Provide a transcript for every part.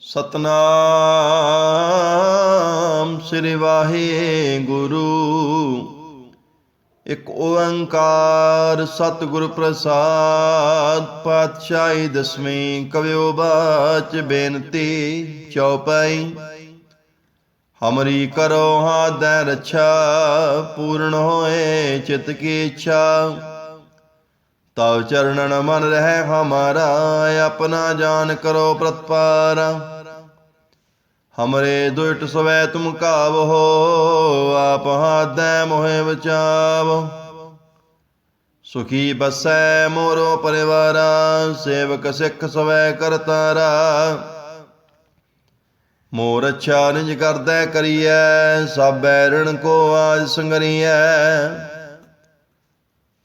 ਸਤਨਾਮ ਸ੍ਰੀ ਵਾਹਿਗੁਰੂ। ਇੱਕ ਓੰਕਾਰ ਸਤਿਗੁਰ ਪ੍ਰਸਾਦ। ਪਾਤਸ਼ਾਹੀ ਦਸਵੀਂ ਕਵਿਓ ਬਾਚ ਬੇਨਤੀ ਚਉਪਈ। ਹਮਰੀ ਕਰੋ ਹਾਦੈ ਰੱਛਾ, ਪੂਰਨ ਹੋਏ ਚਿਤ ਕੀ ਇੱਛਾ। ਤਵ ਚਰਣਨ ਮਨ ਰਹਿ ਹਮਾਰਾ, ਆਪਨਾ ਜਾਨ ਕਰੋ ਪ੍ਰਤਪਾਰਾ। हमरे दुष्ट सवै तुम कावहो, आप हाथै मोहे बचावो। सुखी बसै मोरो परिवारा, सेवक सिख सवै करतारा। मोर अच्छा निज करदै करियै, सब बैरन को आज संगरियै।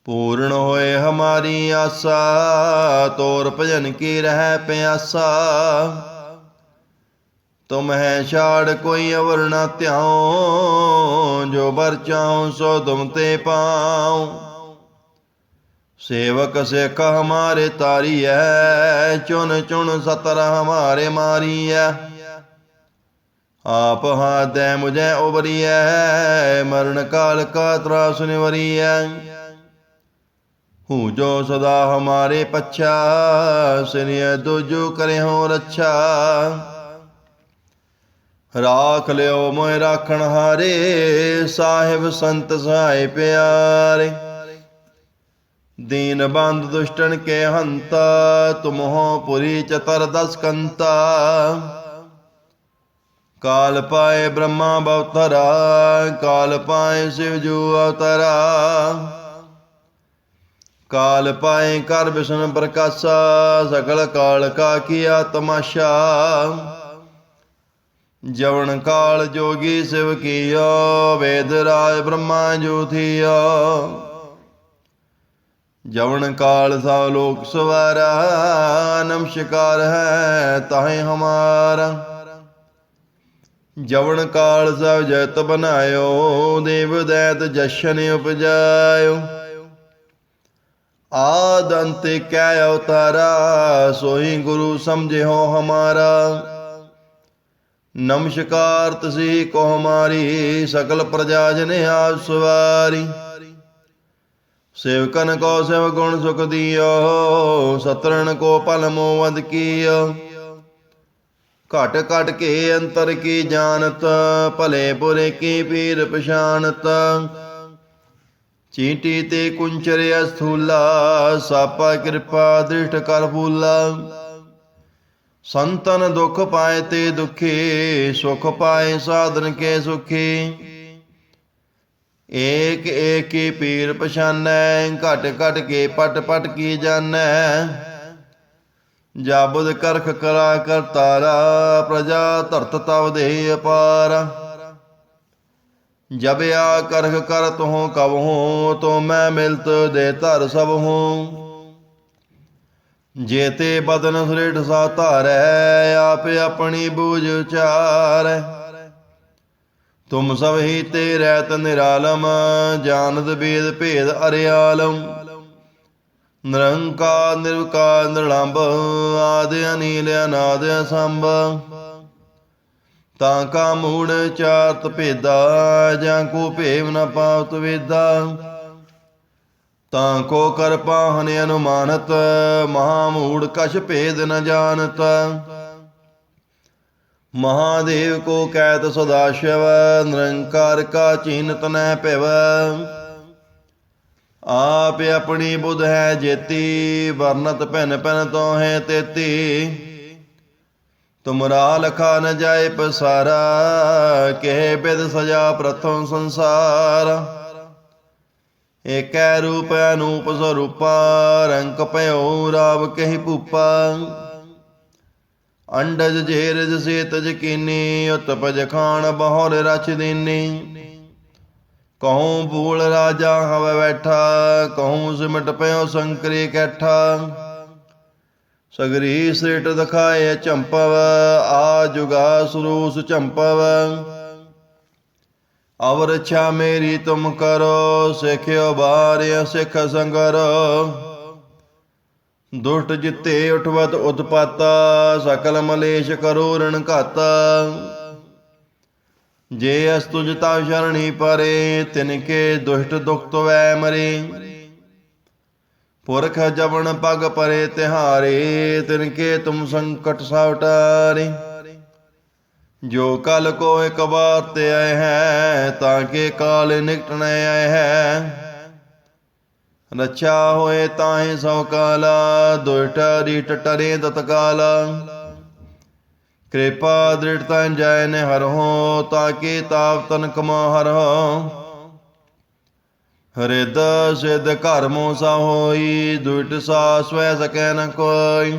पूर्ण होए हमारी आसा, तोर भजन की रह प्यासा। तुम है छाड़ कोई अवर न त्याओ, जो बर चाहो सो तुम ते पाओ। सेवक सिख हमारे तारी है, चुन चुन सतर हमारे मारी है। आप हाथै मुझे उबरी है, मरण काल का त्रास निवरी है। हूँ जो सदा हमारे पच्छा, सिरिय दूजो करे हो रच्छा। राख लियो मोह राखण हारे, साहिब संत सहाय प्यारे। दीन बंद दुष्टन के हंता, तुम हो पुरी चतर दस कंता। काल पाए ब्रह्मा बवतरा, काल पाए शिव जू अवतरा। काल पाए कर विष्णु प्रकाशा, सकल काल का किया तमाशा। जवन काल जोगी शिव कियो, वेद राज ब्रह्मा जो थियो। जवन काल सब लोक सवारा, नमस्कार है ताहे हमारा। जवन काल सब जगत बनायो, देव दैत जशन उपजायो। आद अंत कै अवतारा, सोही गुरु समझे हो हमारा। नमस्कार तसी को हमारी, सकल प्रजा जन आप सवारी। सेवकन को शिव गुण सुख दियो, सतरन को पल मोवद कियो। घट घट के अंतर की जानत, भले बुरे की पीर पछानत। चींटी ते कुंचर अस्थूला, सापा कृपा दृष्ट कर फूला। संतन दुख पाए ते दुखी, सुख पाए साधन के सुखी। एक एक की पीर पछानै, घट घट के पट पट की जानै। जाबुद करख करा करतारा, प्रजा धरत तव दे अपारा। जब आ करख कर तुहों कब हूँ, तो मैं मिलत दे धर सब हूँ। जेते बदन सुरेठ सा धारै, आप अपनी बूझ उचारै। तुम सब ही ते रहत निरालम, जानत वेद भेद अरियालम। निरंकार निर्विकार निरलंब, आदि अनील अनाद असंभ। ताका मूढ़ चारत भेदा, जां को भेव न पावत वेदा। ताको कर पाहन अनुमानत, महामूढ़ कछ भेद न जानत। महादेव को कैत सदाशिव, निरंकार का चीनत न पिव। आप अपनी बुध है जेती, वर्णत भिन भिन तो है तेती। तुमरा लखा न जाए पसारा, कहे बिद सजा प्रथम संसार। एकै रूप अनूप स्वरूपा, रंक पयो राव कही भूपा। अंडज जेरज सेतज कीनी, उत्पज खान बहुर रच दीनी। कहूँ भूल राजा हव बैठा, कहूँ सिमट पयो संकरी कैठा। सगरी सृट दिखाए चंपव, आ जुगा सुरूस चंपव। अवर इच्छा मेरी तुम करो, सिख्यो बार सिख संगरो। ਦੁਸ਼ਟ ਜਿੱਤੇ ਉਠਵਤ ਉਤਪਾਤ, ਸਕਲ ਮਲੇਸ਼ ਕਰੋ ਰਣ ਘਾਤ। ਜੇ ਅਸ ਤੁਜ ਤਾ ਸ਼ਰਣੀ ਪਰੇ, ਤਿਨਕੇ ਦੁਸ਼ਟ ਦੁਖ ਤਵੈ ਮਰੇ। ਪੁਰਖ ਜਵਨ ਪਗ ਪਰੇ ਤਿਹਾਰੇ, ਤਿਨਕੇ ਤੁਮ ਸੰਕਟ ਸਾਵਟਾਰੇ। ਜੋ ਕਲ ਕੋ ਇਕ ਬਾਰ ਤੇ ਆਏ ਹੈ, ਤਾਂ ਕੇ ਕਾਲ ਨਿਕਟ ਨ ਆਏ ਹੈ। ਰਛਾ ਹੋਏ ਤਾਹੇ ਸੋ ਕਾਲਾ, ਦੁਸ਼ਟ ਰੀਟ ਟਰੇ ਤਤਕਾਲ। ਕਿਰਪਾ ਦ੍ਰਿੜਤਾ ਜੈ ਨੇ ਹਰਹੁ, ਤਾਕੇ ਤਾਪ ਤਨ ਕਮਾ ਹਰਹੁ। ਹਰਿਦ ਸਿਧ ਘਰ ਮੋ ਸਾ ਹੋਈ, ਦੁਸ਼ਟ ਸਾ ਸਵੈ ਸਕੈ ਨ ਕੋਈ।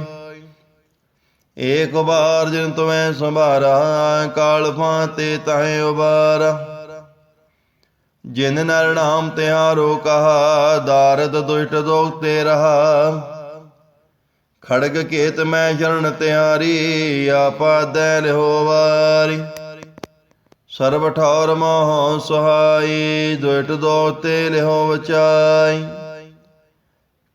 ਏਕ ਬਾਰ ਜਿਨ ਤੁਮੈ ਸੰਭਾਰਾ, ਕਾਲ ਫਾਂਤੇ ਤਾਹੇ ਉਬਾਰਾ। ਜਿਨ ਨਰ ਨਾਮ ਤਿਹਾਰੋ ਕਹਾ, ਦਾਰਦ ਦੁਸ਼ਟ ਦੋਖ ਤੇ ਰਹਾ। ਖੜਗ ਕੇਤ ਮੈਂ ਸ਼ਰਨ ਤਿਹਾਰੀ, ਆਪਾ ਦੈ ਲਿਹੋ ਵਾਰੀ। ਸਰਬ ਠੌਰ ਮੋਹ ਸੁਹਾਈ, ਦੁਸ਼ਟ ਦੋਖ ਤੇ ਲਿਹੋ ਬਚਾਈ।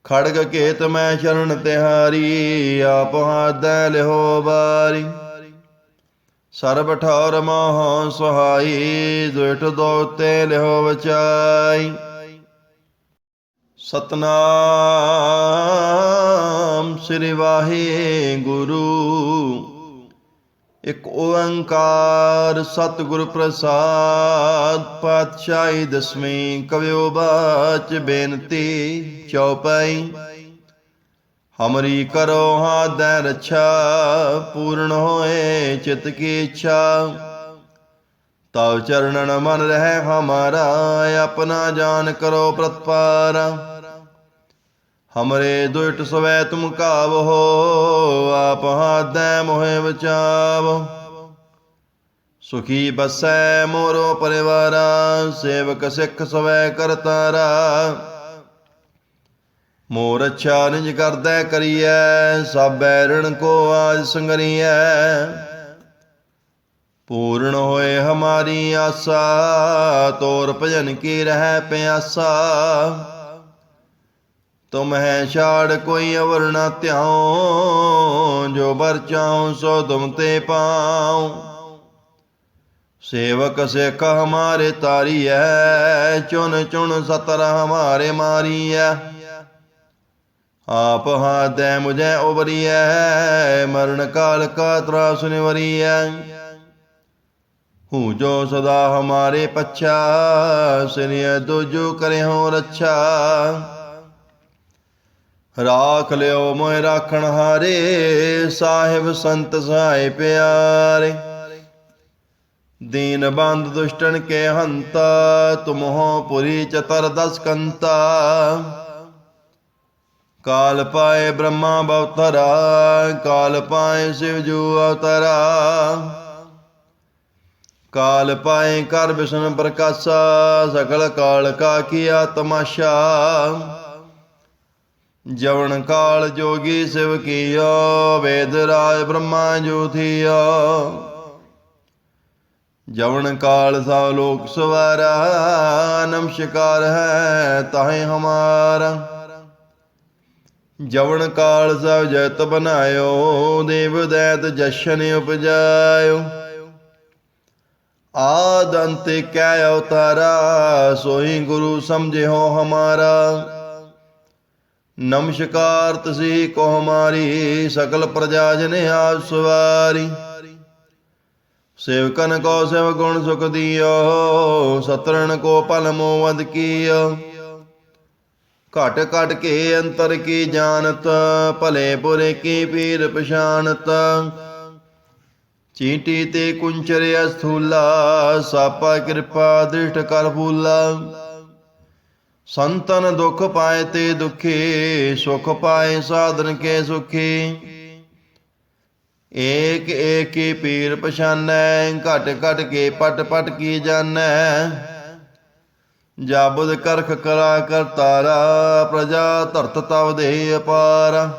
ਖੜਗ ਕੇਤ ਮੈਂ ਸ਼ਰਨ ਤਿਹਾਰੀ, ਆਪਾ ਦੈ ਲਿਹੋ ਵਾਰੀ। ਸਰਬ ਠੌਰ ਮੋਹ ਸੁਹਾਈ, ਦੁਸ਼ਟ ਦੋਖ ਤੇ ਲਿਹੋ ਬਚਾਈ। ਸਤਨਾਮ ਸ੍ਰੀ ਵਾਹਿਗੁਰੂ। ਇਕ ਓੰਕਾਰ ਸਤਿਗੁਰ ਪ੍ਰਸਾਦ। ਪਾਤਸ਼ਾਹੀ ਦਸਵੀਂ। ਕਵਿਓ ਬਾਚ ਬੇਨਤੀ ਚਉਪਈ। ਹਮਰੀ ਕਰੋ ਹਾਦੈ ਰੱਛਾ, ਪੂਰਨ ਹੋਏ ਚਿਤ ਕੀ ਇੱਛਾ। ਤਵ ਚਰਣਨ ਮਨ ਰਹਿ ਹਮਾਰਾ, ਆਪਨਾ ਜਾਨ ਕਰੋ ਪ੍ਰਤਪਾਰਾ। ਹਮਰੇ ਦੁਸ਼ਟ ਸਵੈ ਤੁਮ ਕਾਵਹੋ, ਆਪ ਹਾਦੈ ਮੋਹਿ ਬਚਾਵੋ। ਸੁਖੀ ਬਸੈ ਮੋਰੋ ਪਰਿਵਾਰਾ, ਸੇਵਕ ਸਿੱਖ ਸਵੈ ਕਰਤਾਰਾ। ਮੋਰ ਅੱਛਾ ਨਿਜ ਕਰਦੈ ਕਰੀਐ, ਸਭ ਬੈਰਣ ਕੋ ਆਜ ਸੰਗਰੀਐ। ਪੂਰਨ ਹੋਏ ਹਮਾਰੀ ਆਸਾ, ਤੋਰ ਭਜਨ ਕੀ ਰਹਿ ਪਿਆਸਾ। ਤੁਮਹਿ ਛਾੜ ਕੋਈ ਅਵਰ ਨ ਧਿਆਉ, ਜੋ ਬਰ ਚਾਉ ਸੋ ਤੁਮ ਤੇ ਪਾਉ। ਸੇਵਕ ਸਿੱਖ ਹਮਾਰੇ ਤਾਰੀਐ, ਚੁਨ ਚੁਨ ਸਤਰ ਹਮਾਰੇ ਮਾਰੀਐ। ਆਪ ਹਾਦੈ ਮੁਝੈ ਉਬਰੀਐ, ਮਰਨ ਕਾਲ ਕਾ ਤਰਾਸ ਨਿਵਰੀਐ। ਹੂੰ ਜੋ ਸਦਾ ਹਮਾਰੇ ਪੱਛਾ, ਸਿਰਿਐ ਦੁਜੁ ਕਰਿਹੁ ਰੱਛਾ। ਰਾਖ ਲਿਓ ਮੋਹਿ ਰਾਖਣ ਹਾਰੇ, ਸਾਹਿਬ ਸੰਤ ਸਹਾਇ ਪਿਆਰੇ। ਦੀਨ ਬੰਧ ਦੁਸ਼ਟਨ ਕੇ ਹੰਤਾ, ਤੁਮਹੁ ਪੁਰੀ ਚਤਰ ਦਸ ਕੰਤਾ। ਕਾਲ ਪਾਏ ਬ੍ਰਹਮਾ ਬਵਤਰਾ, ਕਾਲ ਪਾਏ ਸਿਵ ਜੂ ਅਵਤਰਾ। ਕਾਲ ਪਾਏ ਕਰ ਬਿਸ਼ਨ ਪ੍ਰਕਾਸ਼ਾ, ਸਕਲ ਕਾਲ ਕਾ ਕੀਆ ਤਮਾਸ਼ਾ। ਜਵਨ ਕਾਲ ਜੋਗੀ ਸਿਵ ਕੀਓ, ਵੇਦ ਰਾਜ ਬ੍ਰਹਮਾ ਜੂ ਥੀਓ। ਜਵਨ ਕਾਲ ਸਭ ਲੋਕ ਸਵਾਰਾ, ਨਮਸਕਾਰ ਹੈ ਤਾਹੇ ਹਮਾਰਾ। ਜਵਨ ਕਾਲ ਸਭ ਜਗਤ ਬਨਾਇਓ, ਦੇਵ ਦੈਤ ਜਸ਼ਨ ਉਪਜਾਇਓ। ਆਦਿ ਅੰਤ ਕੈ ਅਵਤਾਰਾ, ਸੋਈ ਗੁਰੂ ਸਮਝਿਓ ਹਮਾਰਾ। ਨਮਸਕਾਰ ਤਸੀ ਕੋ ਹਮਾਰੀ, ਸਕਲ ਪ੍ਰਜਾ ਜਨ ਆਪ ਸਵਾਰੀ। ਸੇਵਕਨ ਕੋ ਸਿਵ ਗੁਣ ਸੁਖ ਦਿਓ, ਸਤਰਨ ਕੋ ਪਲ ਮੋਵਦ ਕੀਓ। ਘਟ ਘਟ ਕੇ ਅੰਤਰ ਕੀ ਜਾਨਤ, ਭਲੇ ਬੁਰੇ ਕੀ ਪੀਰ ਪਛਾਨਤ। ਚੀਂਟੀ ਤੇ ਕੁੰਚਰ ਅਸਥੂਲਾ, ਸਾਪਾ ਕਿਰਪਾ ਦ੍ਰਿਸ਼ਟ ਕਰ ਫੂਲਾ। ਸੰਤਨ ਦੁਖ ਪਾਏ ਤੇ ਦੁਖੀ, ਸੁਖ ਪਾਏ ਸਾਧਨ ਕੇ ਸੁਖੀ। ਏਕ ਏਕ ਕੀ ਪੀਰ ਪਛਾਨੈ, ਘਟ ਘਟ ਕੇ ਪਟ ਪਟ ਕੀ ਜਾਨੈ। ਜਾਬੁਦ ਕਰਖ ਕਰਾ ਕਰਤਾਰਾ, ਪ੍ਰਜਾ ਧਰਤ ਤਵ ਦੇ ਅਪਾਰਾ।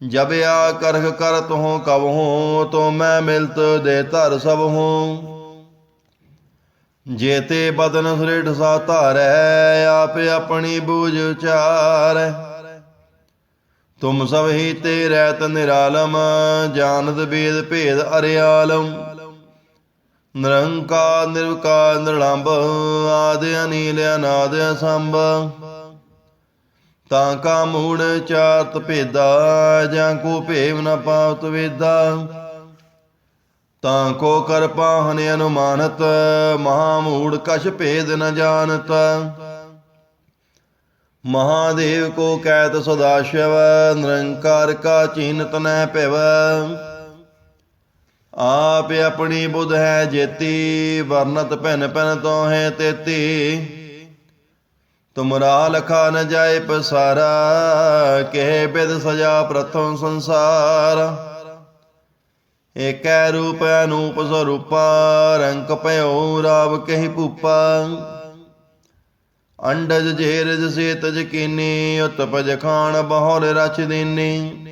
ਜਬ ਆ ਕਰਖ ਕਰ ਤੁਹੁ ਕਬਹੂੰ, ਤੋ ਮੈਂ ਮਿਲਤ ਦੇ ਧਰ ਸਭਹੂੰ। ਜੇਤੇ ਬਦਨ ਸ੍ਰਿਠ ਸਾ ਧਾਰੈ, ਆਪ ਆਪਣੀ ਬੂਝ ਉਚਾਰੈ। ਤੁਮ ਸਭ ਹੀ ਤੇ ਰਹਿਤ ਨਿਰਾਲਮ, ਜਾਨਤ ਬੇਦ ਭੇਦ ਅਰਿਆਲਮ। ਨਿਰੰਕਾਰ ਨਿਰਵਕਾਰ ਨਿਰਲੰਭ, ਆਦਿ ਅਨੀਲ ਅਨਾਦਿ ਅਸੰਭ। ਤਾਂ ਕਾ ਮੂੜ ਚਾਰਤ ਭੇਦਾ, ਜਾਂ ਕੋ ਭੇਵ ਨ ਪਾਵਤ ਵੇਦਾ। ਤਾਂ ਕੋ ਕਰ ਪਾਹਨ ਅਨੁਮਾਨਤ, ਮਹਾਮੂੜ ਕਛ ਭੇਦ ਨ ਜਾਣਤ। ਮਹਾਦੇਵ ਕੋ ਕਹਿਤ ਸਦਾ ਸ਼ਿਵ, ਨਿਰੰਕਾਰ ਕਾ ਚੀਨਤ ਨਹਿ ਭਿਵ। ਆਪ ਆਪਣੀ ਬੁਧ ਹੈ ਜੇਤੀ, ਵਰਨਤ ਭਿਨ ਭਿਨ ਤੋਹੇ ਤੇਤੀ। ਤੁਮਰਾ ਲਖਾ ਨ ਜਾਏ ਪਸਾਰਾ, ਕਹਿ ਬਿਦ ਸਜਾ ਪ੍ਰਥਮ ਸੰਸਾਰ। ਏਕੈ ਰੂਪ ਅਨੂਪ ਸਰੂਪਾ, ਰੰਕ ਭਇਓ ਰਾਵ ਕਹੀ ਭੂਪਾ। ਅੰਡਜ ਜੇਰਜ ਸੇਤਜ ਕੀਨੀ, ਉਤਪਜ ਖਾਨ ਬਹੁਰ ਰਚ ਦੀਨੀ।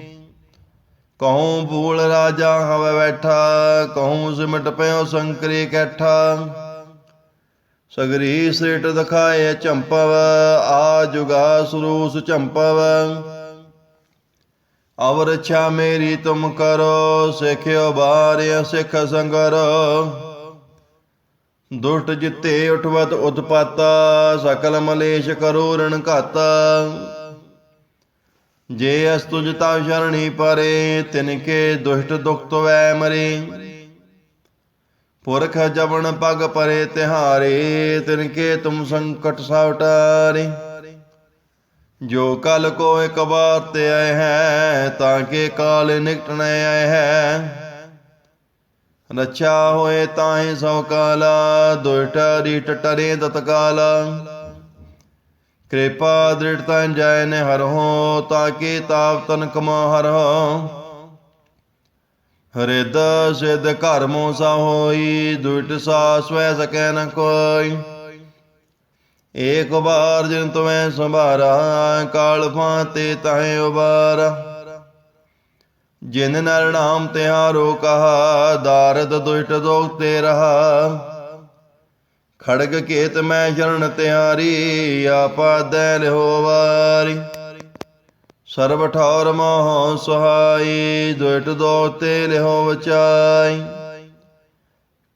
ਕਹੂੰ ਭੂਲ ਰਾਜਾ ਹਵ ਬੈਠਾ, ਕਹੂੰ ਸਿਮਟ ਪਇਓ ਸੰਕਰੀ ਕੈਠਾ। ਸਗਰੀ ਸ੍ਰਿਟ ਦਿਖਾਏ ਚੰਪਵ, ਆ ਜੁਗਾ ਸਰੂਸ ਚੰਪਵ। ਅਵਰ ਇੱਛਾ ਮੇਰੀ ਤੁਮ ਕਰੋ, ਸਿੱਖਿਓ ਬਾਰਿ ਸਿੱਖ ਸੰਗਰ। ਦੁਸ਼ਟ ਜਿੱਤੇ ਉਠਵਤ ਉਤਪਾਤਾ, ਸਕਲ ਮਲੇਸ਼ ਕਰੋ ਰਣ ਘਾਤਾ। ਜੇ ਅਸ ਤੁਜ ਤਵ ਸ਼ਰਣੀ ਪਰੇ, ਤਿਨਕੇ ਦੁਸ਼ਟ ਦੁਖ ਤਵੈ ਮਰੇ। ਪੁਰਖ ਜਬਨ ਪਗ ਪਰੇ ਤਿਹਾਰੇ, ਤਿਨਕੇ ਤੁਮ ਸੰਕਟ ਸਭ ਟਾਰੇ। ਜੋ ਕਲ ਕੋ ਇਕ ਬਾਰ ਤੇ ਆਏ ਹੈ, ਤਾਂ ਕੇ ਕਾਲ ਨਿਕਟ ਨ ਆਏ ਹੈ। ਰਛਾ ਹੋਏ ਤਾਹੇ ਸਭ ਕਾਲਾ, ਦੁਸ਼ਟ ਰੀਟ ਟਰੇ ਤਤਕਾਲ। ਕਿਰਪਾ ਦ੍ਰਿੜਤਾ ਜੈ ਨੇ ਹਰਹੁ, ਤਾਕੇ ਤਾਪ ਤਨ ਕਮਾ ਹਰਹੁ। ਹਰਿਦ ਸਿਧ ਘਰ ਮੋ ਸਾ ਹੋਈ, ਦੁਇਟ ਸਾ ਸਵੈ ਸਕੈ ਨ ਕੋਈ। ਏਕ ਬਾਰ ਜਿਨ ਤੁਮੈ ਸੰਭਾਰਾ, ਕਾਲ ਫਾਂਤੇ ਤਾਹੇ ਉਬਾਰਾ। ਜਿਨ ਨਰ ਨਾਮ ਤਿਹਾਰੋ ਕਹਾ, ਦਾਰਦ ਦੁਸ਼ਟ ਦੋਖ ਤੇ ਰਹਾ। ਖੜਗ ਕੇਤ ਮੈਂ ਸ਼ਰਨ ਤਿਹਾਰੀ, ਆਪਾ ਦੈ ਲਿਹੋ ਵਾਰੀ। ਸਰਬ ਠੌਰ ਮੋਹ ਸੁਹਾਈ, ਦੁਇਟ ਦੋਖ ਤੇ ਲਿਹੋ ਬਚਾਈ।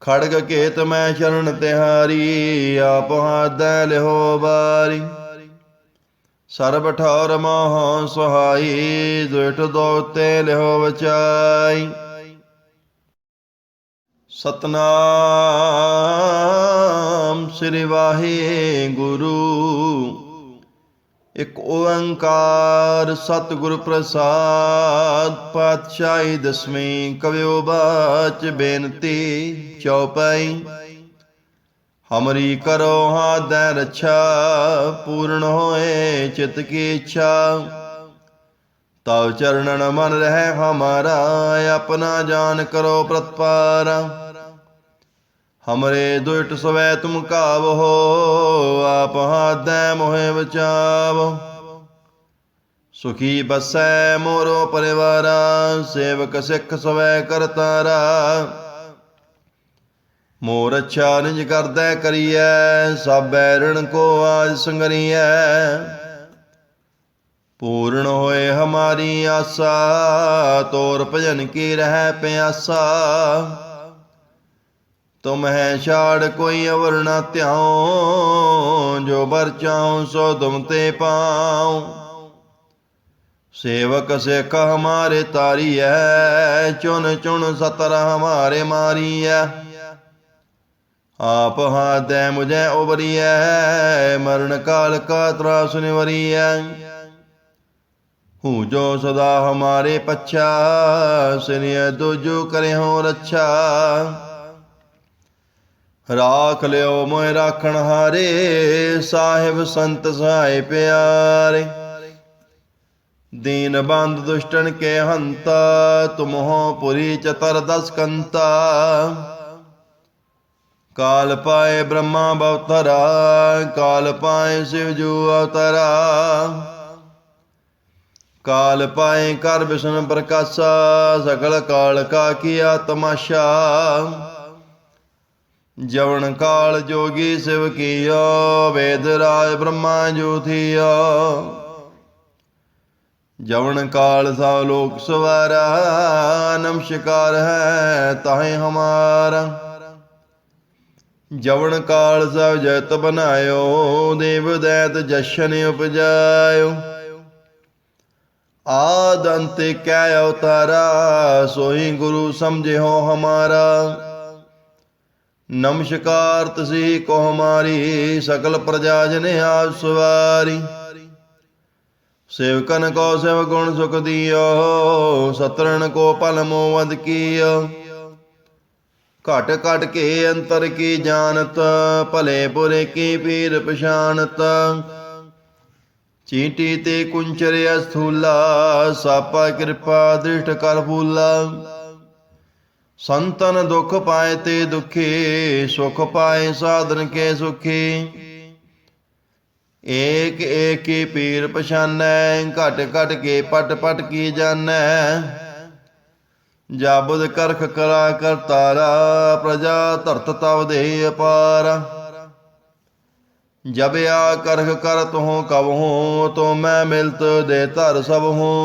ਖੜਗ ਕੇਤ ਮੈਂ ਸ਼ਰਨ ਤਿਹਾਰੀ, ਆਪ ਦੈ ਲਿਹੋ ਬਾਰੀ। ਸਰਬ ਠੌਰ ਮੋਹ ਸੁਹਾਈ, ਦੁਇਟ ਦੋਖ ਤੇ ਲਿਹੋ ਬਚਾਈ। ਸਤਨਾਮ ਸ੍ਰੀ ਵਾਹਿਗੁਰੂ। ਇਕ ਓੰਕਾਰ ਸਤਿਗੁਰ ਪ੍ਰਸਾਦ। ਪਾਤਸ਼ਾਹੀ ਦਸਵੀਂ ਕਵਿਓ ਬਾਚ ਬੇਨਤੀ ਚਉਪਈ। ਹਮਰੀ ਕਰੋ ਹਾਦੈ ਰੱਛਾ, ਪੂਰਨ ਹੋਏ ਚਿਤ ਕੀ ਇੱਛਾ। ਤਵ ਚਰਣਨ ਮਨ ਰਹਿ ਹਮਾਰਾ, ਆਪਣਾ ਜਾਨ ਕਰੋ ਪ੍ਰਤਪਾਰਾ। ਹਮਰੇ ਦੁਇਟ ਸਵੈ ਤੁਮ ਕਾਵਹੋ, ਆਪ ਹਾਦੈ ਮੋਹਿ ਬਚਾਵੋ। ਸੁਖੀ ਬਸੈ ਮੋਰੋ ਪਰਿਵਾਰਾ, ਸੇਵਕ ਸਿੱਖ ਸਵੈ ਕਰਤਾਰਾ। ਮੋਰ ਅੱਛਾ ਨਿਜ ਕਰਦੈ ਕਰੀਐ, ਸਭ ਬੈਰਣ ਕੋ ਆਜ ਸੰਗਰੀਐ। ਪੂਰਨ ਹੋਏ ਹਮਾਰੀ ਆਸਾ, ਤੋਰ ਭਜਨ ਕੀ ਰਹਿ ਪਿਆਸਾ। ਤੁਮਹਿ ਛਾੜ ਕੋਈ ਅਵਰ ਨ ਧਿਆਉ, ਜੋ ਬਰ ਚਾਉ ਸੋ ਤੁਮ ਤੇ ਪਾਉ। ਸੇਵਕ ਸਿੱਖ ਹਮਾਰੇ ਤਾਰੀਐ, ਚੁਨ ਚੁਨ ਸਤਰ ਹਮਾਰੇ ਮਾਰੀਐ। ਆਪ ਹਾਦੈ ਮੁਝੈ ਉਬਰੀਐ, ਮਰਨ ਕਾਲ ਕਾ ਤਰਾਸ ਨਿਵਰੀਐ। ਹੂੰ ਜੋ ਸਦਾ ਹਮਾਰੇ ਪੱਛਾ, ਸਿਰਿਐ ਦੁਜੁ ਕਰਿਓ ਰੱਛਾ। ਰਾਖ ਲਿਓ ਮੋਹਿ ਰਾਖਣ ਹਾਰੇ, ਸਾਹਿਬ ਸੰਤ ਸਹਾਇ ਪਿਆਰੇ। ਦੀਨ ਬੰਧ ਦੁਸ਼ਟਨ ਕੇ ਹੰਤਾ, ਤੁਮਹੁ ਪੁਰੀ ਚਤਰ ਦਸ ਕੰਤਾ। ਕਾਲ ਪਾਏ ਬ੍ਰਹਮਾ ਬਵਤਰਾ, ਕਾਲ ਪਾਏ ਸਿਵ ਜੂ ਅਵਤਰਾ। ਕਾਲ ਪਾਏ ਕਰ ਬਿਸ਼ਨ ਪ੍ਰਕਾਸ਼ਾ, ਸਕਲ ਕਾਲ ਕਾ ਕੀਆ ਤਮਾਸ਼ਾ। ਜਵਨ ਕਾਲ ਜੋਗੀ ਸਿਵ ਕੀਓ, ਵੇਦ ਰਾਜ ਬ੍ਰਹਮਾ ਜੂ ਥੀਓ। जवन काल सब लोक सवारा, नमस्कार है ताहे हमारा। जवन काल सब जगत बनायो, देव दैत जशन उपजायो। आद अंत कै अवतारा, सोही गुरु समझे हो हमारा। नमस्कार तसी को हमारी, सकल प्रजा जन आप सवारी। सेवकन को सेव गुण सुख दियो, सतरन को पल मोवद कियो। घट घट के अंतर की जानत, भले बुरे की पीर पछानत। चींटी ते कुंचर अस्थूला, सापा कृपा दृष्ट कर फूला। संतन दुख पाए ते दुखी, सुख पाए साधन के सुखी। एक एक की पीर पछानै, घट घट के पट पट की जानੈ। जाबुद करख करा कर तारा, प्रजा धरत तव दे अपारा। जब आ करख कर तुहों कब हूँ, तो मैं मिलत दे धर सब हूँ।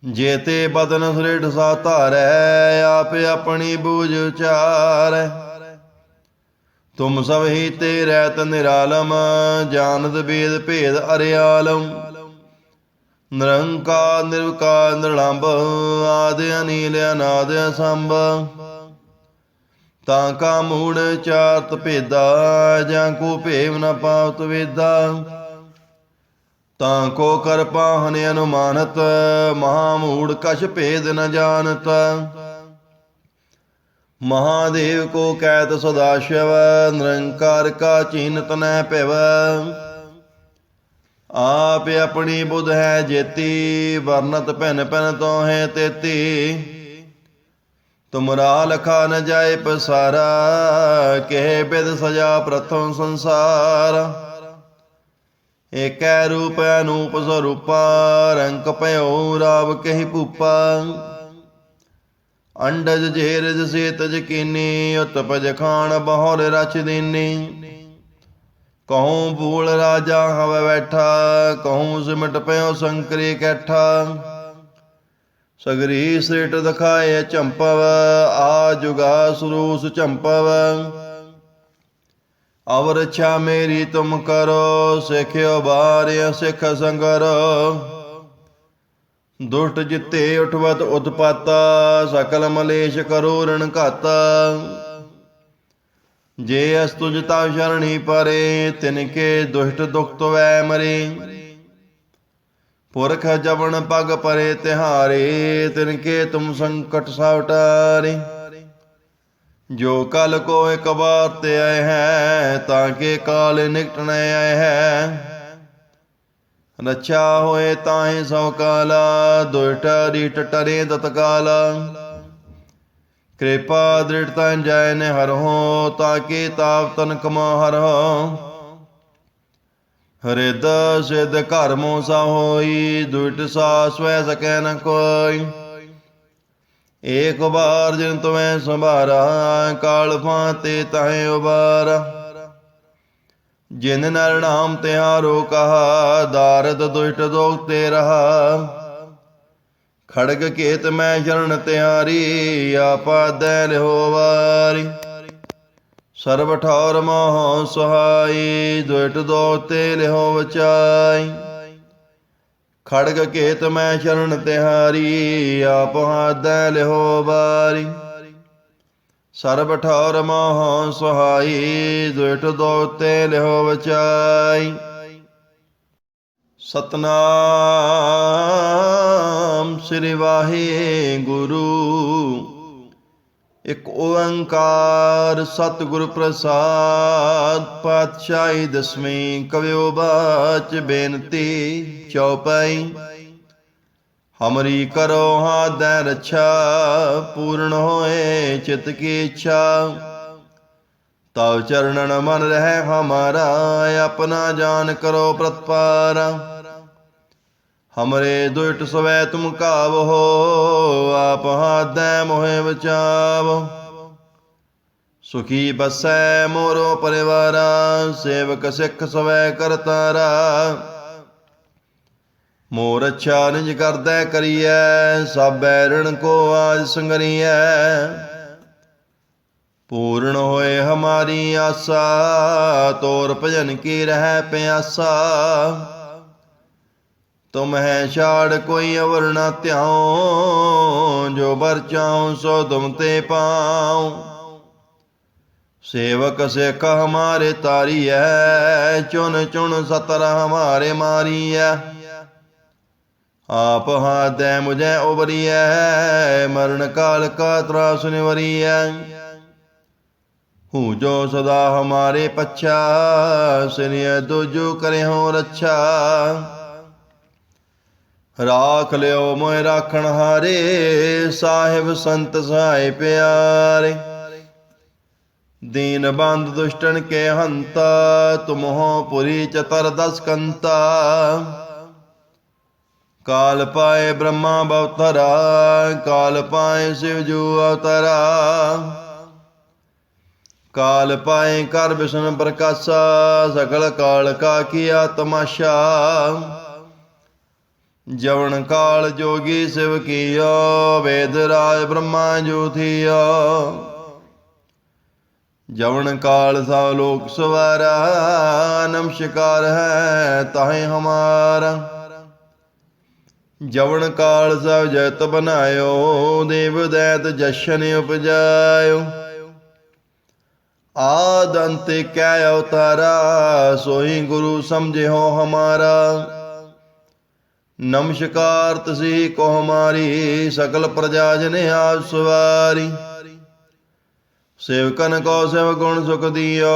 जेते बदन सुरेठ सा धारै, आप अपनी बूझ उचारै। तुम सब ही ते रहत निरालम, जानत वेद भेद अरियालम। निरंकार निर्विकार निरलंब, आदि अनील अनाद असंभ। ताका मूढ़ चारत भेदा, जाको भेव न पावत वेदा। ताको कर पाहन अनुमानत, महामूढ़ कछ भेद न जानत। महादेव को कैत सदाशिव, निरंकार का चीनत न पिव। आप अपनी बुध है जेती, वर्णत भिन भिन तो है तेती। तुमरा लखा न जाए पसारा, कहे बिद सजा प्रथम संसार। एक रूप अनूप स्वरूपा, रंक पयो राव कही भूपा। अंडज जेरज सेतज कीनी, उत्पज खान बहुर रच दीनी। कहूँ भूल राजा हव बैठा, कहूँ सिमट पयो संकरी कैठा। सगरी सृट दिखाए चंपव, आ जुगा सुरूस चंपव। अवर इच्छा मेरी तुम करो, सिख्यो बार्य सिख संगरो। दुष्ट जिते उठवत उत्पाता, सकल मलेश करो रण घाता। जे अस्तुज तव शरणी परे, तिनके दुष्ट दुख वै मरे। पुरख जबन पग परे तिहारे, तिनके तुम संकट सब टारे। जो कल को एक बार ते आए हैं, ताके काल निकट न आए हैं। रक्षा होए ताहि सौ काला, दुष्ट रीठ टरे तत्काला। कृपा दृढ़ता जय ने हर हो, ताके ताप तन कमा हर हो। हृद सिद्ध घर मोसा होई, दुष्ट सा स्वै सकै न कोई। एक बार जिन तुम्हें संभारा, काल फाते ताहे उबारा। जिन नर नाम तिहारो कहा, दारद दुष्ट दोख ते रहा। खड़ग केत मैं शरण तिहारी, आपा दैन हो वारी। सर्व ठौर मोह सहाई, दुष्ट दोख ते लिहो बचाई। खड़ग केत मैं शरण तिहारी, आपा दैन लिहो वारी। सर्ब ठौर मोह सुहाई, दुष्ट दोख ते लिहो बचाई। सतनाम श्री वाहिगुरु। एक ओंकार सतगुरु प्रसाद, पातशाही दसवीं कवियो बाच बेनती चौपाई। हमरी करो हाथ दै रक्षा, पूर्ण होए चित की इच्छा। तव चरणन मन रहे हमारा, अपना जान करो प्रतिपारा। हमरे दुष्ट स्वै तुम कावहो, आप हाथ दै मोहे बचावो। सुखी बसै मोरो परिवारा, सेवक सिख स्वै करतारा। मोर अच्छा निज करदै करिए, सब बैरन को आज संगरिए। पूर्ण होए हमारी आशा, तोर भजन की रह प्यासा। तुम है छाड़ कोई अवर न त्याऊं, जो बर चाहूं सो तुम ते पाऊं। सेवक सिख हमारे तारी है, चुन चुन सतर हमारे मारी है। आप हाथ दे मुझे उबरी है, मरण काल का त्रास निवरी है। हूँ जो सदा हमारे पच्छा, सिनिय दुजु करे हो रच्छा। राख लियो मोय राखण हारे, साहिब संत सहाय प्यारे। दीन बंद दुष्टन के हंता, तुम हो पुरी चतर दस कंता। काल पाए ब्रह्मा बवतरा, काल पाए शिव जू अवतरा। काल पाए कर विष्णु प्रकाशा, सकल काल का किया तमाशा। जवन काल जोगी शिव कियो, वेद राज ब्रह्मा जो थियो। जवन काल सा लोक सवारा, नमस्कार है ताहे हमारा। जवन काल सब जगत बनायो, देव दैत जशन उपजायो। आदि अंत कै अवतारा, सोई गुरु समझे हो हमारा। नमस्कार तसी को हमारी, सकल प्रजा जन आप सवारी। सेवकन को सेव गुण सुख दियो,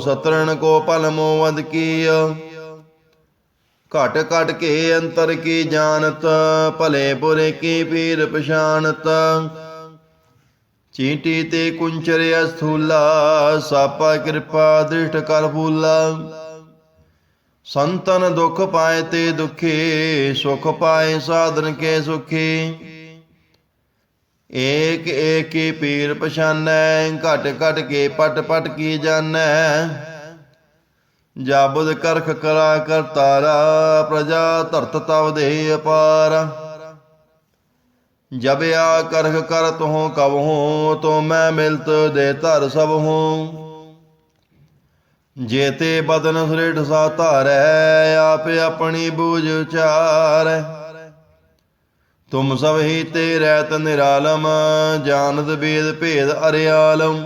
सतरन को पल मोवद कियो। घट घट के अंतर की जानत, भले बुरे की पीर पछानत। चींटी ते कुंचर स्थूला, सापा कृपा दृष्ट कर फूला। संतन दुख पाए ते दुखी, सुख पाए साधन के सुखी। एक एक की पीर पछानै, घट घट के पट पट की जानै। जाबुद करख करा कर तारा, प्रजा धरत तव दे अपार। जब आ करख कर तुहों कब हूँ, तो मैं मिलत दे धर सब हूँ। जेते बदन सृठ सा धारै, आप अपनी बूझ उचारै। तुम सब ही ते रहत निरालम, जानत वेद भेद अरियालम।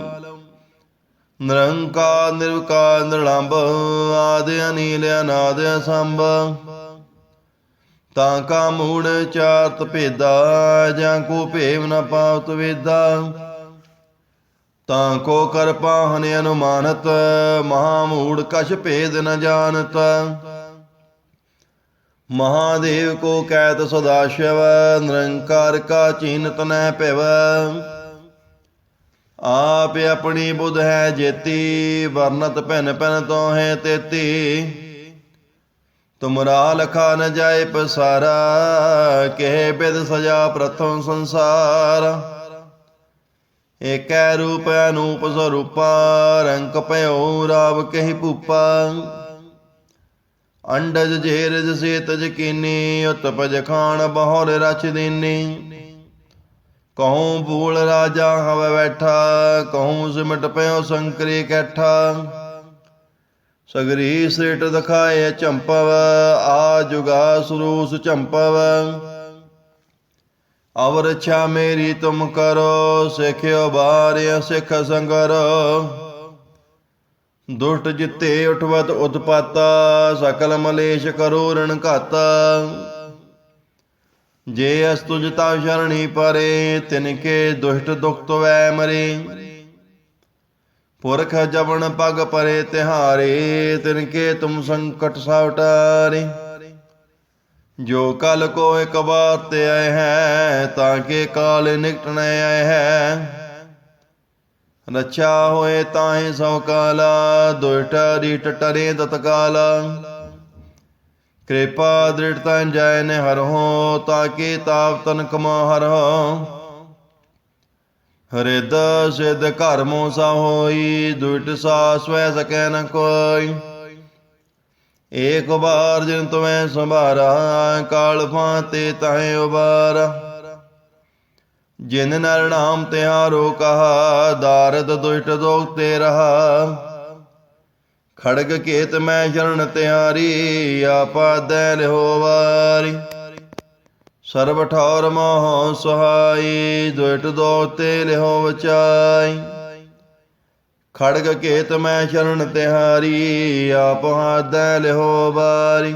निरंकार निर्विकार निरलंब, आदि अनील अनाद असंभ। ताका मूढ़ चारत भेदा, जां को भेव न पावत वेदा। ताको कर पाहन अनुमानत, महामूढ़ कछ भेद न जानत। महादेव को कैत सदाशिव, निरंकार का चीनत न पिव। आप अपनी बुध है जेती, वर्णत भिन भिन तो है तेती। तुमरा लखा न जाए पसारा, कहे बिद सजा प्रथम संसार। एकै रूप अनूप स्वरूपा, रंक पयो राव कही भूपा। अंडज जेरज सेतज कीनी, उत्पज खान बहुर रच दीनी। कहूँ भूल राजा हव बैठा, कहूँ सिमट पयो संकरी कैठा। सगरी सृट दिखाए चंपव, आ जुगा सुरूस चंपव। अवर इच्छा मेरी तुम करो, सिख्यो बार्य सिख संगरो। दुष्ट जिते उठवत उत्पाता, सकल मलेश करो ऋण घाता। जे अस तुझ तव शरणी परे, तिनके दुष्ट दुख तुवै मरे। पुरख जबन पग परे तिहारे, तिनके तुम संकट सावटारे। जो कल को एक बार ते आए हैं, ताके काल निकट न आए हैं। रक्षा होए ताहि सौ काला, दुष्ट रीट टरे तत्काला। कृपा दृढ़ता जय ने हर हो, ताके ताप तन कमा हर हो। हृद सिद्ध घर मोसा होई, दुष्ट सा स्वै सकै न कोई। ਏਕ ਬਾਰ ਜਿਨ ਤੁਮੈ ਸੰਭਾਰਾ, ਕਾਲ ਫਾਂਤੇ ਤਾਹੇ ਉਬਾਰਾ। ਜਿਨ ਨਰ ਨਾਮ ਤਿਹਾਰੋ ਕਹਾ, ਦਾਰਦ ਦੁਸ਼ਟ ਦੋਖ ਤੇ ਰਹਾ। ਖੜਗ ਕੇਤ ਮੈਂ ਸ਼ਰਨ ਤਿਹਾਰੀ, ਆਪਾ ਦੈ ਲਿਹੋ ਵਾਰੀ। ਸਰਬ ਠੌਰ ਮੋਹ ਸੁਹਾਈ, ਦੁਸ਼ਟ ਦੋਖ ਤੇ ਲਿਹੋ ਬਚਾਈ। ਖੜਗ ਕੇਤ ਮੈਂ ਸ਼ਰਨ ਤਿਹਾਰੀ, ਆਪ ਹਾਦੈ ਲਿਹੋ ਬਾਰੀ।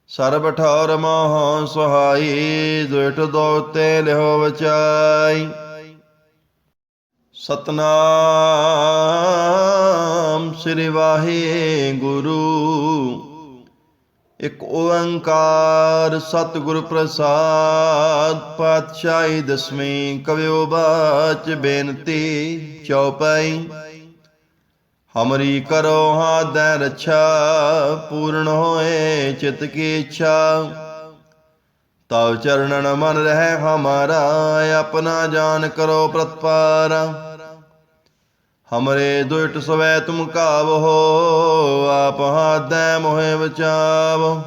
ਸਰਬ ਠੌਰ ਮੋਹ ਸੁਹਾਈ, ਦੁਸ਼ਟ ਦੋਖ ਤੇ ਲਿਹੋ ਬਚਾਈ। ਸਤਨਾਮ ਸ੍ਰੀ ਵਾਹਿਗੁਰੂ। ਇਕ ਓੰਕਾਰ ਸਤਿਗੁਰ ਪ੍ਰਸਾਦ। ਪਾਤਸ਼ਾਹੀ ਦਸਵੀਂ। ਕਵਿਓ ਬਾਚ ਬੇਨਤੀ ਚਉਪਈ। ਹਮਰੀ ਕਰੋ ਹਾਦੈ ਰੱਛਾ, ਪੂਰਨ ਹੋਏ ਚਿਤ ਕੀ ਇੱਛਾ। ਤਵ ਚਰਨਨ ਮਨ ਰਹਿ ਹਮਾਰਾ, ਆਪਨਾ ਜਾਨ ਕਰੋ ਪ੍ਰਤਪਾਰਾ। ਹਮਰੇ ਦੁਸ਼ਟ ਸਵੈ ਤੁਮ ਕਾਵਹੋ, ਆਪ ਹਾਦੈ ਮੋਹਿ ਬਚਾਵੋ।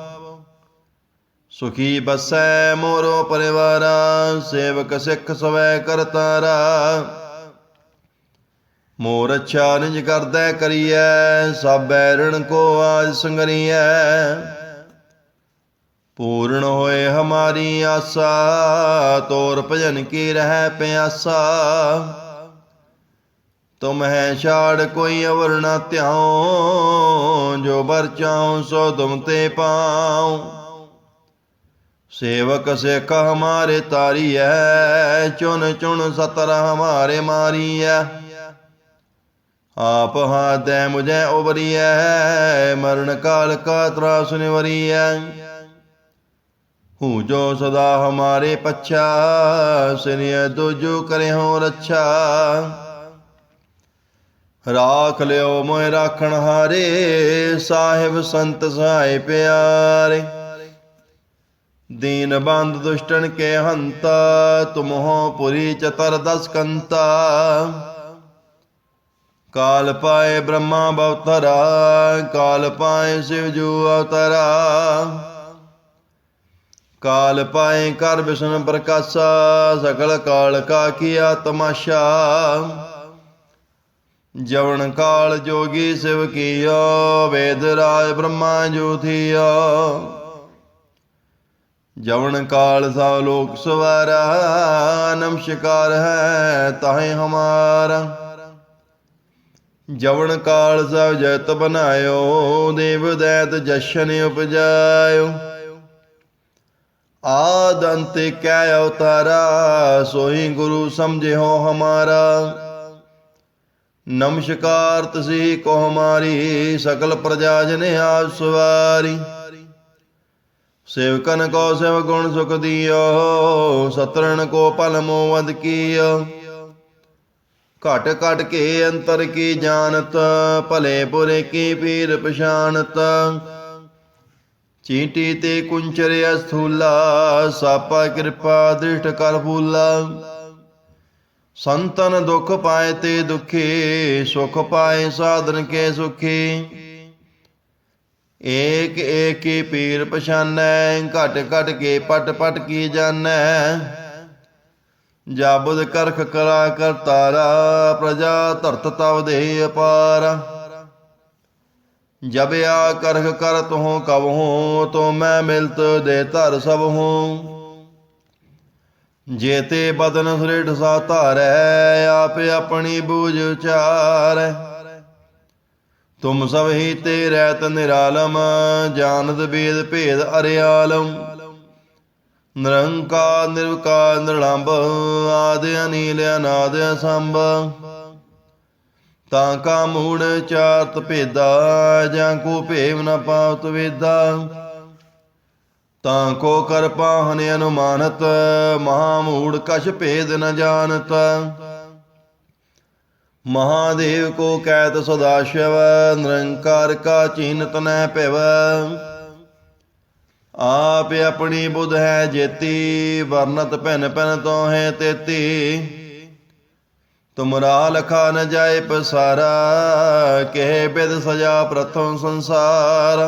ਸੁਖੀ ਬਸੈ ਮੋਰੋ ਪਰਿਵਾਰਾ, ਸੇਵਕ ਸਿੱਖ ਸਵੈ ਕਰਤਾਰਾ। ਮੋਰ ਅੱਛਾ ਨਿਜ ਕਰਦੈ ਕਰੀਐ, ਸਭ ਬੈਰਣ ਕੋ ਆਜ ਸੰਗਰੀਐ। ਪੂਰਨ ਹੋਏ ਹਮਾਰੀ ਆਸਾ, ਤੋਰ ਭਜਨ ਕੀ ਰਹਿ ਪਿਆਸਾ। ਤੁਮਹਿ ਛਾੜ ਕੋਈ ਅਵਰ ਨਾ ਧਿਆਉ, ਜੋ ਬਰ ਚਾਉ ਸੋ ਤੁਮ ਤੇ ਪਾਉ। ਸੇਵਕ ਸਿੱਖ ਹਮਾਰੇ ਤਾਰੀਐ, ਚੁਨ ਚੁਨ ਸਤਰ ਹਮਾਰੇ ਮਾਰੀਐ। ਆਪ ਹਾਦੈ ਮੁਝੈ ਉਬਰੀਐ, ਮਰਨ ਕਾਲ ਕਾ ਤਰਾਸ ਨਿਵਰੀਐ। ਹੂੰ ਜੋ ਸਦਾ ਹਮਾਰੇ ਪੱਛਾ, ਸਿਰਿਐ ਦੁਜੁ ਕਰਿਓ ਰੱਛਾ। ਰਾਖ ਲਿਓ ਮੋਹਿ ਰਾਖਣ ਹਾਰੇ, ਸਾਹਿਬ ਸੰਤ ਸਹਾਇ ਪਿਆਰੇ। ਦੀਨ ਬੰਧ ਦੁਸ਼ਟਨ ਕੇ ਹੰਤਾ, ਤੁਮਹੁ ਪੁਰੀ ਚਤਰ ਦਸ ਕੰਤਾ। ਕਾਲ ਪਾਏ ਬ੍ਰਹਮਾ ਬਵਤਰਾ, ਕਾਲ ਪਾਏ ਸਿਵ ਜੂ ਅਵਤਰਾ। ਕਾਲ ਪਾਏ ਕਰ ਬਿਸ਼ਨ ਪ੍ਰਕਾਸ਼ਾ, ਸਕਲ ਕਾਲ ਕਾ ਕੀਆ ਤਮਾਸ਼ਾ। ਜਵਨ ਕਾਲ ਜੋਗੀ ਸਿਵ ਕੀਓ, ਵੇਦ ਰਾਜ ਬ੍ਰਹਮਾ ਜੂ ਥੀਓ। ਜਵਨ ਕਾਲ ਸਭ ਲੋਕ ਸਵਾਰਾ, ਨਮਸਕਾਰ ਹੈ ਤਾਹੇ ਹਮਾਰਾ। ਜਵਨ ਕਾਲ ਸਭ ਜਗਤ ਬਨਾਇਓ, ਦੇਵ ਦੈਤ ਜਸ਼ਨ ਉਪਜਾਇਓ। ਆਦਿ ਅੰਤ ਕੈ ਅਵਤਾਰਾ, ਸੋਈ ਗੁਰੂ ਸਮਝਿਓ ਹਮਾਰਾ। ਨਮਸਕਾਰ ਤਸੀ ਕੋ ਹਮਾਰੀ, ਸਕਲ ਪ੍ਰਜਾ ਜਨ ਆਪ ਸਵਾਰੀ। ਸੇਵਕਨ ਕੋ ਸਿਵ ਗੁਣ ਸੁਖ ਦਿਓ, ਸਤਰਨ ਕੋ ਭਲ ਮੋਵਦ ਕੀਓ। ਘਟ ਘਟ ਕੇ ਅੰਤਰ ਕੀ ਜਾਨਤ, ਭਲੇ ਬੁਰੇ ਕੀ ਪੀਰ ਪਛਾਨਤ। ਚੀਂਟੀ ਤੇ ਕੁੰਚਰ ਅਸਥੂਲਾ, ਸਾਪਾ ਕਿਰਪਾ ਦ੍ਰਿਸ਼ਟ ਕਰ ਫੂਲਾ। ਸੰਤਨ ਦੁਖ ਪਾਏ ਤੇ ਦੁਖੀ, ਸੁਖ ਪਾਏ ਸਾਧਨ ਕੇ ਸੁਖੀ। ਏਕ ਏਕ ਕੀ ਪੀਰ ਪਛਾਨੈ, ਘਟ ਘਟ ਕੇ ਪਟ ਪਟ ਕੀ ਜਾਨੈ। ਜਾਬੁਦ ਕਰਖ ਕਰਾ ਕਰਤਾਰਾ, ਪ੍ਰਜਾ ਧਰਤ ਤਵ ਦੇਹ ਅਪਾਰਾ। ਜਬ ਆ ਕਰਖ ਕਰਤ ਹੂੰ ਕਬਹੂੰ, ਤੋ ਮੈਂ ਮਿਲਤ ਦੇ ਧਰ ਸਭ ਹੂੰ। ਜੇਤੇ ਬਦਨ ਸ੍ਰਿਠ ਸਾ ਧਾਰੈ, ਆਪ ਆਪਣੀ ਬੂਝ ਉਚਾਰੈ। ਤੁਮ ਸਭ ਹੀ ਤੇ ਰਹਿਤ ਨਿਰਾਲਮ, ਜਾਨਤ ਬੇਦ ਭੇਦ ਅਰਿਆਲਮ। ਨਿਰੰਕਾਰ ਨਿਰਵਿਕਾਰ ਨਿਰਲੰਭ, ਆਦਿ ਅਨੀਲ ਅਨਾਦ ਅਸੰਭ। ਤਾਂ ਕਾ ਮੂੜ ਚਾਰਤ ਭੇਦਾ, ਜਾਂ ਕੋ ਭੇਵ ਨ ਪਾਵਤ ਵੇਦਾ। ਤਾਂ ਕੋ ਕਰ ਪਾਹਨ ਅਨੁਮਾਨਤ, ਮਹਾ ਮੂੜ ਕਛ ਭੇਦ ਨ ਜਾਨਤ। ਮਹਾਦੇਵ ਕੋ ਕਹਿਤ ਸਦਾ ਸ਼ਿਵ, ਨਿਰੰਕਾਰ ਕਾ ਚੀਨਤ ਨਹਿ ਭਿਵ। ਆਪ ਆਪਣੀ ਬੁਧ ਹੈ ਜੇਤੀ, ਵਰਨਤ ਭਿਨ ਭਿਨ ਤੋਹੇ ਤੇਤੀ। ਤੁਮਰਾ ਲਖਾ ਨ ਜਾਏ ਪਸਾਰਾ, ਕਹੇ ਬਿਦ ਸਜਾ ਪ੍ਰਥਮ ਸੰਸਾਰ।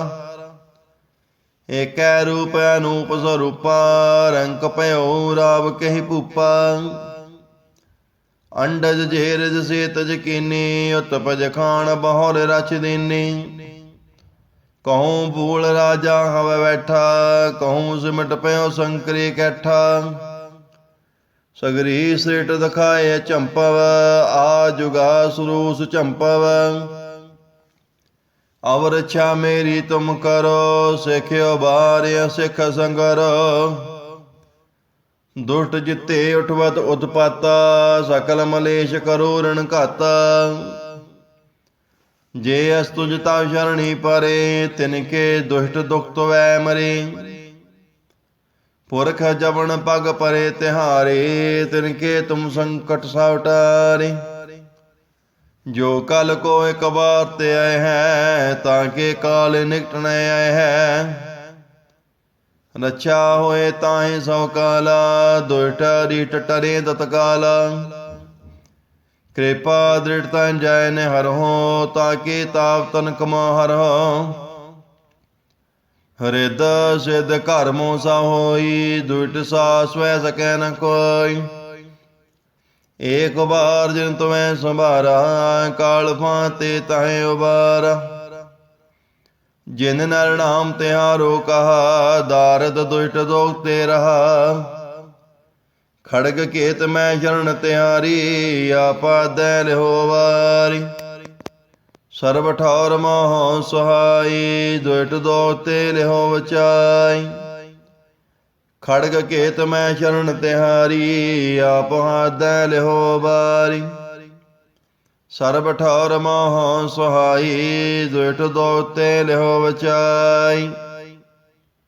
ਏਕੈ ਰੂਪ ਅਨੂਪ ਸਰੂਪਾ, ਰੰਕ ਭਇਓ ਰਾਵ ਕਹੀ ਭੂਪਾ। ਅੰਡਜ ਜੇਰਜ ਸੇਤਜ ਕੀਨੀ, ਉਤਪਜ ਖਾਨ ਬਹੁਰ ਰਚ ਦੀਨੀ। ਕਹੂੰ ਭੂਲ ਰਾਜਾ ਹਵ ਬੈਠਾ, ਕਹੂੰ ਸਿਮਟ ਪਇਓ ਸੰਕਰੀ ਕੈਠਾ। ਸਗਰੀ ਸ੍ਰਿਟ ਦਿਖਾਏ ਚੰਪਵ, ਆ ਜੁਗਾ ਸਰੂਸ ਚੰਪਵ। ਅਵਰ ਇੱਛਾ ਮੇਰੀ ਤੁਮ ਕਰੋ, ਸਿੱਖਿਓ ਬਾਰਿਆ ਸਿੱਖ ਸੰਗਰ। ਦੁਸ਼ਟ ਜਿੱਤੇ ਉਠਵਤ ਉਤਪਾਤਾ, ਸਕਲ ਮਲੇਸ਼ ਕਰੋ ਰਣ ਘਾਤਾ। ਜੇ ਅਸ ਤੁਜ ਤਾ ਸ਼ਰਣੀ ਪਰੇ, ਤਿਨਕੇ ਦੁਸ਼ਟ ਦੁਖ ਤਵੈ ਮਰੇ। ਪੁਰਖ ਜਵਨ ਪਗ ਪਰੇ ਤਿਹਾਰੇ, ਤਿਨਕੇ ਤੁਮ ਸੰਕਟ ਸਭ ਟਾਰੇ। ਜੋ ਕਲ ਕੋ ਇਕ ਬਾਰ ਤੇ ਆਏ ਹੈ, ਤਾਂ ਕੇ ਕਾਲ ਨਿਕਟ ਨ ਆਏ ਹੈ। ਰਛਾ ਹੋਏ ਤਾਹੇ ਸੋ ਕਾਲਾ, ਦੁਸ਼ਟ ਰੀਠ ਟਰੇ ਤਤਕਾਲ। ਕਿਰਪਾ ਦ੍ਰਿੜਤਾ ਜੈ ਨੇ ਹਰਹੁ, ਤਾਕੇ ਤਾਪ ਤਨ ਕਮਾ ਹਰਹੁ। ਹਰਿਦ ਸਿਧ ਘਰ ਮੋ ਸਾ ਹੋਈ, ਦੁਸ਼ਟ ਸਾ ਸਵੈ ਸਕੈ ਨ ਕੋਈ। ਏਕ ਬਾਰ ਜਿਨ ਤੁਮੈ ਸੰਭਾਰਾ, ਕਾਲ ਫਾਤੇ ਤਾਹੇ ਉਬਾਰਾ। ਜਿਨ ਨਰ ਨਾਮ ਤਿਹਾਰੋ ਕਹਾ, ਦਾਰਦ ਦੁਸ਼ਟ ਦੋਖ ਤੇ ਰਹਾ। ਖੜਗ ਕੇਤ ਮੈਂ ਸ਼ਰਨ ਤਿਹਾਰੀ, ਆਪਾ ਦੈ ਲਿਹੋ ਵਾਰੀ। ਸਰਬ ਠੌਰ ਮੋਹ ਸੁਹਾਈ, ਦੁਸ਼ਟ ਦੋਖ ਤੇ ਲਿਹੋ ਬਚਾਈ। ਖੜਗ ਕੇਤ ਮੈਂ ਸ਼ਰਨ ਤਿਹਾਰੀ, ਆਪ ਦੈ ਲਿਹੋ ਬਾਰੀ। ਸਰਬ ਠੌਰ ਮੋਹ ਸੁਹਾਈ, ਦੁਸ਼ਟ ਦੋਖ ਤੇ ਲਿਹੋ ਬਚਾਈ।